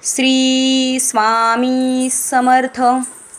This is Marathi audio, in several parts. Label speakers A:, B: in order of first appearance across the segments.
A: श्री स्वामी समर्थ.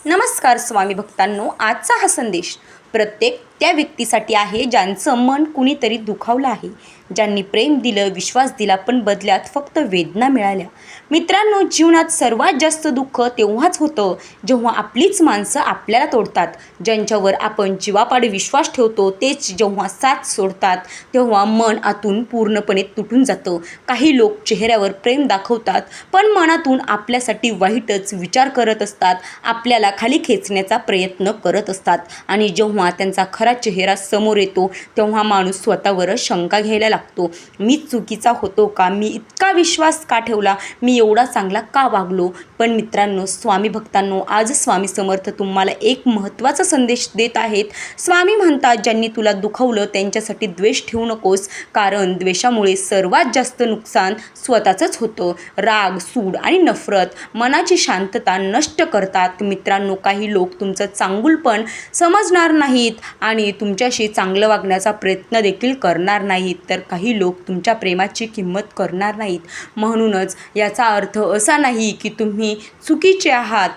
A: नमस्कार स्वामी भक्तांनो. आजचा हा संदेश प्रत्येक त्या व्यक्तीसाठी आहे ज्यांचं मन कुणीतरी दुखावलं आहे, ज्यांनी प्रेम दिलं, विश्वास दिला, पण बदल्यात फक्त वेदना मिळाल्या. मित्रांनो, जीवनात सर्वात जास्त दुःख तेव्हाच होतं जेव्हा आपलीच माणसं आपल्याला तोडतात. ज्यांच्यावर आपण जीवापाड विश्वास ठेवतो तेच जेव्हा साथ सोडतात तेव्हा मन आतून पूर्णपणे तुटून जातं. काही लोक चेहऱ्यावर प्रेम दाखवतात पण मनातून आपल्यासाठी वाईटच विचार करत असतात, आपल्याला खाली खेचण्याचा प्रयत्न करत असतात. आणि जेव्हा त्यांचा खरा चेहरा समोर येतो तेव्हा माणूस स्वतःवर शंका घ्यायला लागतो. मी चुकीचा होतो का? मी इतका विश्वास का ठेवला? मी एवढा चांगला का वागलो? पण मित्रांनो, स्वामी भक्तांनो, आज स्वामी समर्थ तुम्हाला एक महत्त्वाचा संदेश देत आहेत. स्वामी म्हणतात, ज्यांनी तुला दुखवलं त्यांच्यासाठी द्वेष ठेवू नकोस, कारण द्वेषामुळे सर्वात जास्त नुकसान स्वतःचंच होतं. राग, सूड आणि नफरत मनाची शांतता नष्ट करतात. मित्रांनो, काही लोक तुमचं चांगुलपण समजणार नाहीत आणि तुमच्याशी चांगलं वागण्याचा प्रयत्न देखील करणार नाहीत, तर काही लोक तुमच्या प्रेमाची किंमत करणार नाहीत. म्हणूनच याचा अर्थ असा नाही की तुम्ही चुकीचे आहात.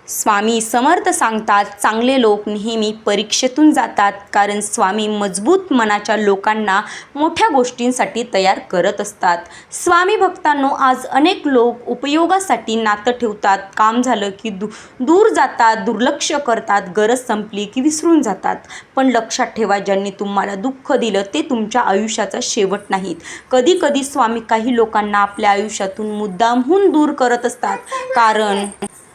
A: स्वामी समर्थ सांगतात, चांगले लोक नेहमी परीक्षेतून जातात, कारण स्वामी मजबूत मनाच्या लोकांना मोठ्या गोष्टींसाठी तयार करत असतात. स्वामी भक्तांनो, आज अनेक लोक उपयोगासाठी नातं ठेवतात, काम झालं की दूर जातात, दुर्लक्ष करतात, गरज संपली की विसरून जातात. पण लक्षात ठेवा, ज्यांनी तुम्हाला दुःख दिलं ते तुमच्या आयुष्याचा शेवट नाहीत. कधी कधी स्वामी काही लोकांना आपल्या आयुष्यातून मुद्दामहून दूर करत असतात, कारण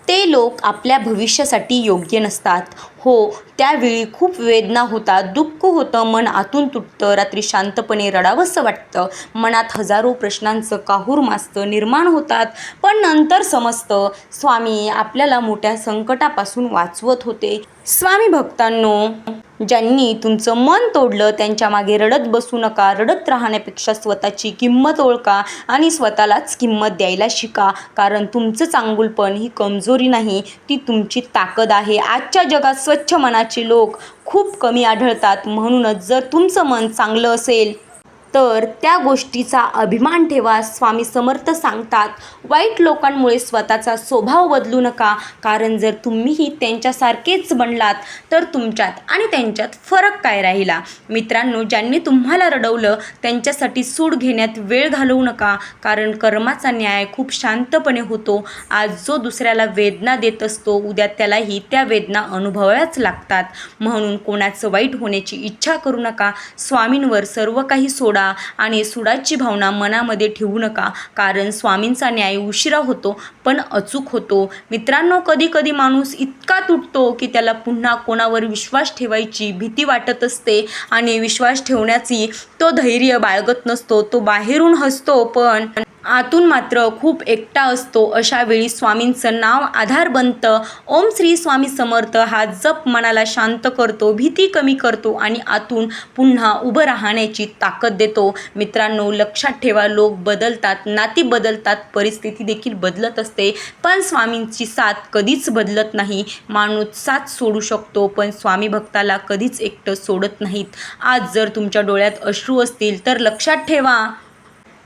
A: ते लोक आपल्या भविष्यासाठी योग्य नसतात. हो, त्यावेळी खूप वेदना होतात, दुःख होतं, मन आतून तुटतं, रात्री शांतपणे रडावंसं वाटतं, मनात हजारो प्रश्नांचं काहूर मास्तं निर्माण होतात. पण नंतर समजतं, स्वामी आपल्याला मोठ्या संकटापासून वाचवत होते. स्वामी भक्तांनो, ज्यांनी तुमचं मन तोडलं त्यांच्या मागे रडत बसू नका. रडत राहण्यापेक्षा स्वतःची किंमत ओळखा आणि स्वतःलाच किंमत द्यायला शिका, कारण तुमचं चांगुलपण ही कमजोरी नाही, ती तुमची ताकद आहे. आजच्या जगात स्वच्छ मनाचे लोक खूप कमी आढळतात. म्हणूनच जर तुमचं मन चांगलं असेल तर त्या गोष्टीचा अभिमान ठेवा. स्वामी समर्थ सांगतात, वाईट लोकांमुळे स्वतःचा स्वभाव बदलू नका, कारण जर तुम्हीही त्यांच्यासारखेच बनलात तर तुमच्यात आणि त्यांच्यात फरक काय राहिला? मित्रांनो, ज्यांनी तुम्हाला रडवलं त्यांच्यासाठी सूड घेण्यात वेळ घालवू नका, कारण कर्माचा न्याय खूप शांतपणे होतो. आज जो दुसऱ्याला वेदना देत असतो, उद्या त्यालाही त्या वेदना अनुभवाव्याच लागतात. म्हणून कोणाचं वाईट होण्याची इच्छा करू नका. स्वामींवर सर्व काही सोडा आणि सुडाची भावना मनामध्ये ठेवू नका, कारण स्वामींचा न्याय उशिरा होतो पण अचूक होतो. मित्रांनो, कधी कधी माणूस इतका तुटतो की त्याला पुन्हा कोणावर विश्वास ठेवायची भीती वाटत असते आणि विश्वास ठेवण्याची तो धैर्य बाळगत नसतो. तो बाहेरून हसतो पण आतून मात्र खूप एकटा असतो. अशा वेळी स्वामींचं नाव आधार बनतं. ओम श्री स्वामी समर्थ हा जप मनाला शांत करतो, भीती कमी करतो आणि आतून पुन्हा उभं राहण्याची ताकद देतो. मित्रांनो, लक्षात ठेवा, लोक बदलतात, नाती बदलतात, परिस्थिती देखील बदलत असते, पण स्वामींची साथ कधीच बदलत नाही. माणूस साथ सोडू शकतो पण स्वामी भक्ताला कधीच एकटं सोडत नाहीत. आज जर तुमच्या डोळ्यात अश्रू असतील तर लक्षात ठेवा,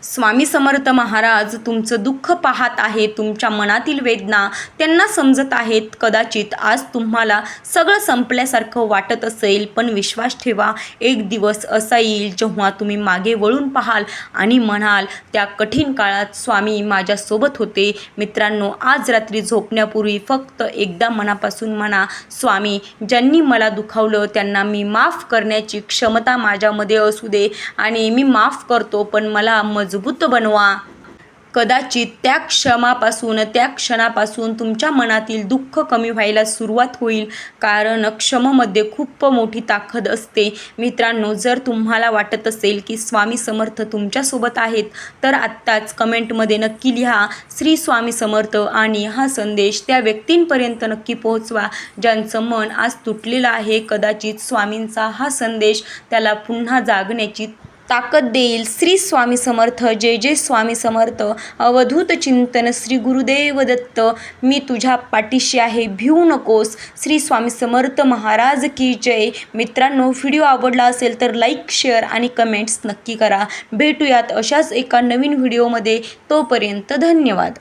A: स्वामी समर्थ महाराज तुमचं दुःख पाहत आहेत, तुमच्या मनातील वेदना त्यांना समजत आहेत. कदाचित आज तुम्हाला सगळं संपल्यासारखं वाटत असेल, पण विश्वास ठेवा, एक दिवस असा येईल जेव्हा तुम्ही मागे वळून पाहाल आणि म्हणाल, त्या कठीण काळात स्वामी माझ्यासोबत होते. मित्रांनो, आज रात्री झोपण्यापूर्वी फक्त एकदा मनापासून म्हणा, स्वामी, ज्यांनी मला दुखावलं त्यांना मी माफ करण्याची क्षमता माझ्यामध्ये असू दे आणि मी माफ करतो, पण मला मजबूत बनवा. कदाचित त्या क्षणापासून तुमच्या मनातील दुःख कमी व्हायला सुरुवात होईल, कारण क्षमेमध्ये खूप मोठी ताकद असते. मित्रांनो, जर तुम्हाला वाटत असेल की स्वामी समर्थ तुमच्यासोबत आहेत तर आत्ताच कमेंटमध्ये नक्की लिहा श्री स्वामी समर्थ आणि हा संदेश त्या व्यक्तींपर्यंत नक्की पोहोचवा ज्यांचं मन आज तुटलेलं आहे. कदाचित स्वामींचा हा संदेश त्याला पुन्हा जागण्याची ताकद देईल. श्री स्वामी समर्थ. जय जय स्वामी समर्थ. अवधूत चिंतन. श्री गुरुदेव दत्त. मी तुझ्या पाठीशी आहे, भिवू नकोस. श्री स्वामी समर्थ महाराज की जय. मित्रांनो, व्हिडिओ आवडला असेल तर लाईक, शेअर आणि कमेंट्स नक्की करा. भेटूयात अशाच एका नवीन व्हिडिओमध्ये. तोपर्यंत धन्यवाद.